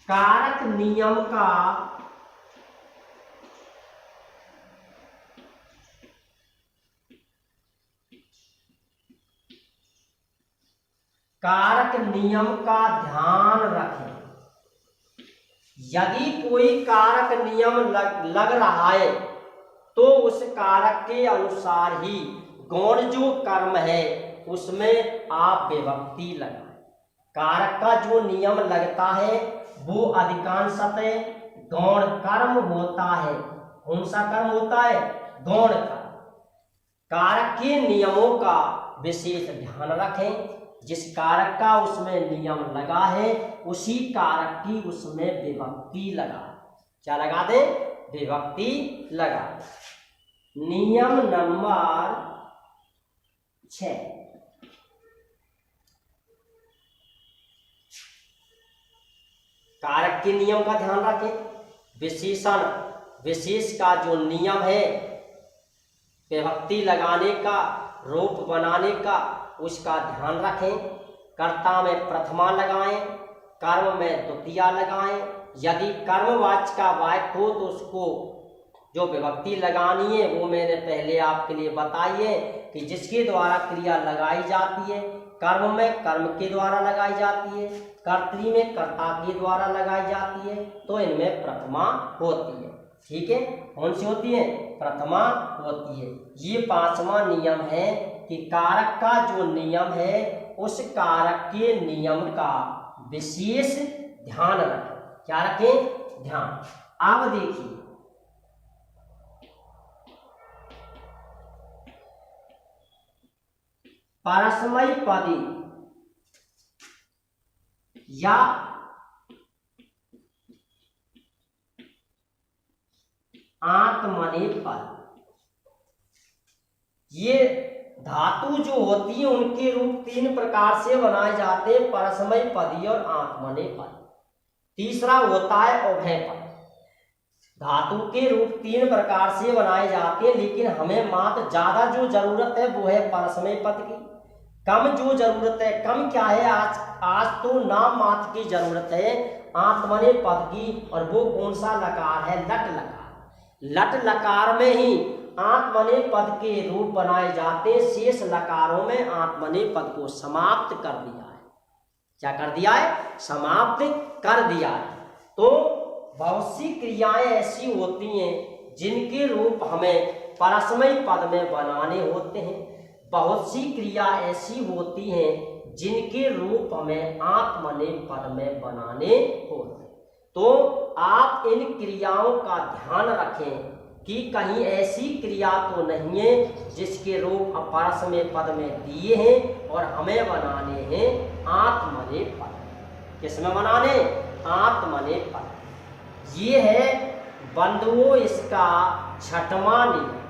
कारक नियम का ध्यान रखें। यदि कोई कारक नियम लग रहा है तो उस कारक के अनुसार ही गौण जो कर्म है उसमें आप विभक्ति लगाएं। कारक का जो नियम लगता है वो अधिकांशतः गौण कर्म होता है। कौन सा कर्म होता है? गौण कर्म। कारक के नियमों का विशेष ध्यान रखें। जिस कारक का उसमें नियम लगा है उसी कारक की उसमें विभक्ति लगा। क्या लगा दे? विभक्ति लगा। नियम नंबर 6, कारक के नियम का ध्यान रखें। विशेषण विशेष का जो नियम है विभक्ति लगाने का, रूप बनाने का, उसका ध्यान रखें। कर्ता में प्रथमा लगाएं, कर्म में द्वितीया लगाएं। यदि कर्मवाच्य का वाक्य हो तो उसको जो विभक्ति लगानी है वो मैंने पहले आपके लिए बताई है कि जिसके द्वारा क्रिया लगाई जाती है। कर्म में कर्म के द्वारा लगाई जाती है, कर्तरी में कर्ता के द्वारा लगाई जाती है, तो इनमें प्रथमा होती है। ठीक है, कौन सी होती है? प्रथमा होती है। ये 5वां नियम है कि कारक का जो नियम है उस कारक के नियम का विशेष ध्यान रखें। क्या रखें? ध्यान। अब देखिए, परस्मैपदी या आत्मनेपद, ये धातु जो होती है उनके रूप 3 प्रकार से बनाए जाते हैं, परस्मैपदी और आत्मनेपद। तीसरा होता है उभयपद। धातु के रूप 3 प्रकार से बनाए जाते हैं, लेकिन हमें मात्र ज्यादा जो जरूरत है वो है परस्मैपद की। कम जो जरूरत है, कम क्या है, आज तो नाम मात्र की जरूरत है आत्मनेपद की। और वो कौन सा लकार है? लट लकार। लट लकार में ही आत्मनेपद के रूप बनाए जाते हैं। शेष लकारों में आत्मनेपद को समाप्त कर दिया है। क्या कर दिया है? समाप्त कर दिया है। तो बहुत सी क्रियाएं ऐसी होती हैं जिनके रूप हमें परस्मैपद में बनाने होते हैं। बहुत सी क्रिया ऐसी होती हैं जिनके रूप हमें आत्मनेपद में बनाने होते हैं। तो आप इन क्रियाओं का ध्यान रखें कि कहीं ऐसी क्रिया तो नहीं है जिसके रूप परस्मैपद में दिए हैं और हमें बनाने हैं आत्मनेपद। किसमें बनाने? आत्मनेपद। ये है बंधुओं इसका 6वां नियम।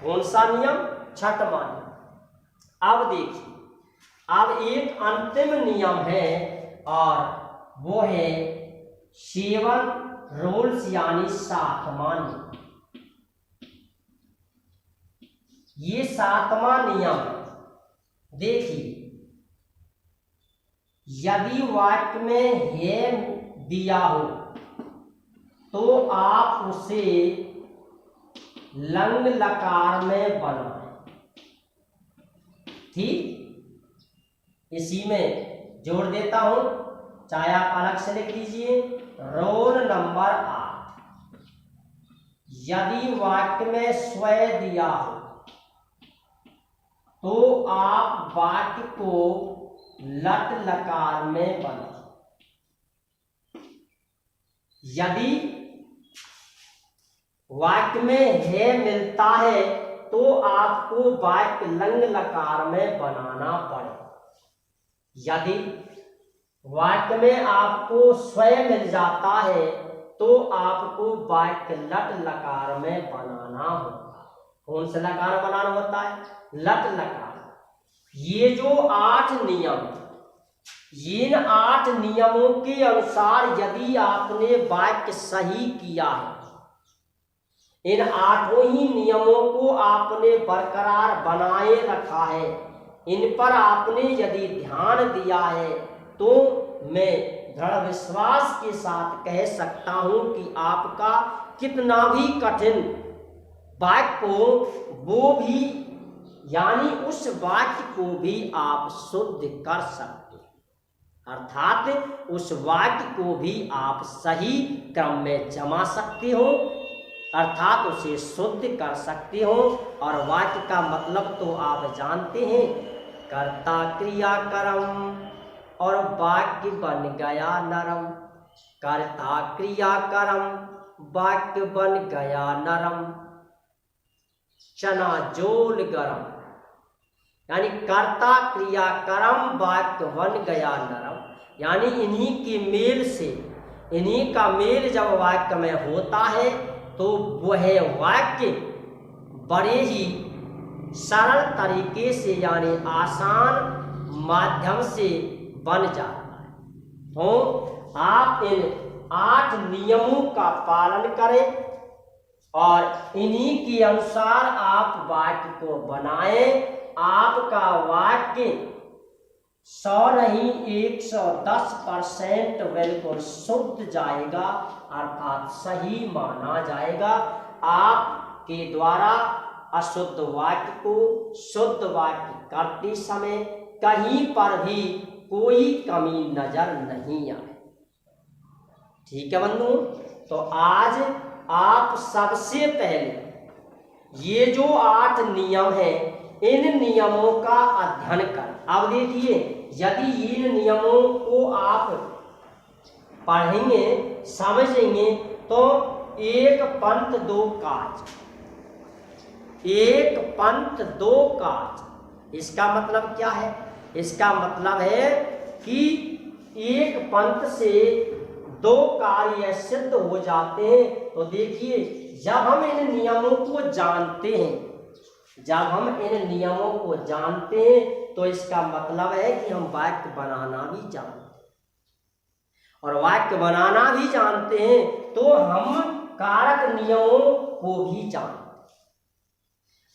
कौन सा नियम? 6वां नियम। अब देखिए, अब एक अंतिम नियम है और वो है 7 रूल्स यानी 7वां नियम। ये 7वां नियम देखिए, यदि वाक्य में है दिया हो तो आप उसे लंग लकार में बनाएं। ठीक, इसी में जोड़ देता हूं, चाहे आप अलग से लिख लीजिए। रोल नंबर 8, यदि वाक्य में स्वयं दिया हो तो आप वाक्य को लट लकार में बनाएं। यदि वाक्य में है मिलता है तो आपको वाक्य लंग लकार में बनाना पड़े। यदि वाक्य में आपको स्वयं मिल जाता है तो आपको वाक्य लट लकार में बनाना होगा। कौन सा लकार बनाना होता है? लट लकार। ये जो 8 नियम, इन 8 नियमों के अनुसार यदि आपने वाक्य सही किया है, इन 8 ही नियमों को आपने बरकरार बनाए रखा है, इन पर आपने यदि ध्यान दिया है तो मैं दृढ़ विश्वास के साथ कह सकता हूं कि आपका कितना भी कठिन वाक्य हो वो भी यानी उस वाक्य को भी आप शुद्ध कर सकते हैं, अर्थात उस वाक्य को भी आप सही क्रम में जमा सकते हो, अर्थात उसे शुद्ध कर सकते हो। और वाक्य का मतलब तो आप जानते हैं, कर्ता क्रिया कर्म और वाक्य बन गया नरम। कर्ता क्रिया कर्म वाक्य बन गया नरम, चना जोल गरम। यानी कर्ता क्रिया कर्म वाक्य बन गया नरम, यानी इन्हीं के मेल से, इन्हीं का मेल जब वाक्य में होता है तो वह वाक्य बड़े ही सरल तरीके से यानी आसान माध्यम से बन जाता है। तो आप इन 8 नियमों का पालन करें और इन्हीं के अनुसार आप वाक्य को बनाएं। आपका वाक्य 100 नहीं 110% बिल्कुल शुद्ध जाएगा, अर्थात सही माना जाएगा। आपके द्वारा अशुद्ध वाक्य को शुद्ध वाक्य करते समय कहीं पर भी कोई कमी नजर नहीं आए। ठीक है बंधुओं, तो आज आप सबसे पहले ये जो 8 नियम हैं इन नियमों का अध्ययन कर। अब देखिए, यदि इन नियमों को आप पढ़ेंगे समझेंगे तो एक पंथ दो काज, एक पंथ दो काज। इसका मतलब क्या है? इसका मतलब है कि एक पंथ से 2 कार्य सिद्ध हो जाते हैं। तो देखिए, जब हम इन नियमों को जानते हैं, जब हम इन नियमों को जानते हैं तो इसका मतलब है कि हम वाक्य बनाना भी जानते हैं, और वाक्य बनाना भी जानते हैं तो हम कारक नियमों को भी जानते हैं।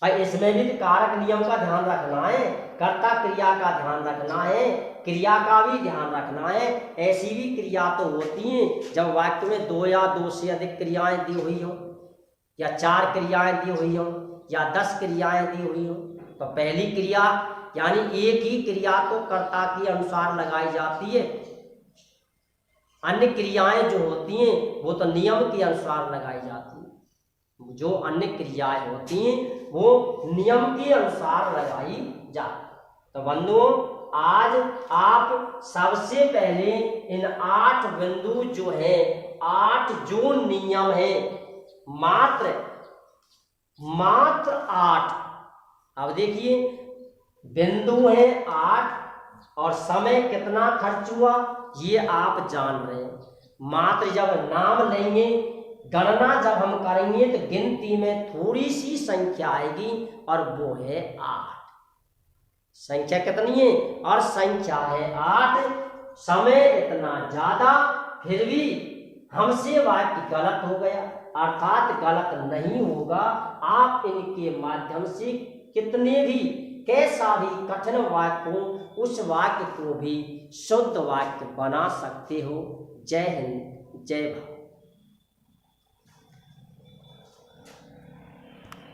और इसमें भी कारक नियम का ध्यान रखना है, कर्ता क्रिया का ध्यान रखना है, क्रिया का भी ध्यान रखना है। ऐसी भी क्रिया तो होती हैं जब वाक्य में 2 या 2 से अधिक क्रियाएं दी हुई हो, या 4 क्रियाएं दी हुई हो, या 10 क्रियाएं दी हुई हो। तो पहली क्रिया यानी एक ही क्रिया तो कर्ता के अनुसार लगाई जाती है, अन्य क्रियाएं जो होती हैं वो तो नियम के अनुसार लगाई जाती हैं। जो अन्य क्रियाएं होती हैं वो नियम के अनुसार लगाई जाती। तो बंधुओं, आज आप सबसे पहले इन 8 बिंदु जो है, 8 जो नियम है, मात्र 8। अब देखिए, बिंदु है 8 और समय कितना खर्च हुआ ये आप जान रहे हैं। मात्र जब नाम लेंगे, गणना जब हम करेंगे तो गिनती में थोड़ी सी संख्या आएगी और वो है 8। संख्या कितनी है? और संख्या है 8। समय इतना ज्यादा, फिर भी हमसे वाक्य गलत हो गया, अर्थात गलत नहीं होगा। आप इनके माध्यम से कितने भी कैसा भी कठिन वाक्य हो उस वाक्य को भी शुद्ध वाक्य बना सकते हो। जय हिंद, जय भारत।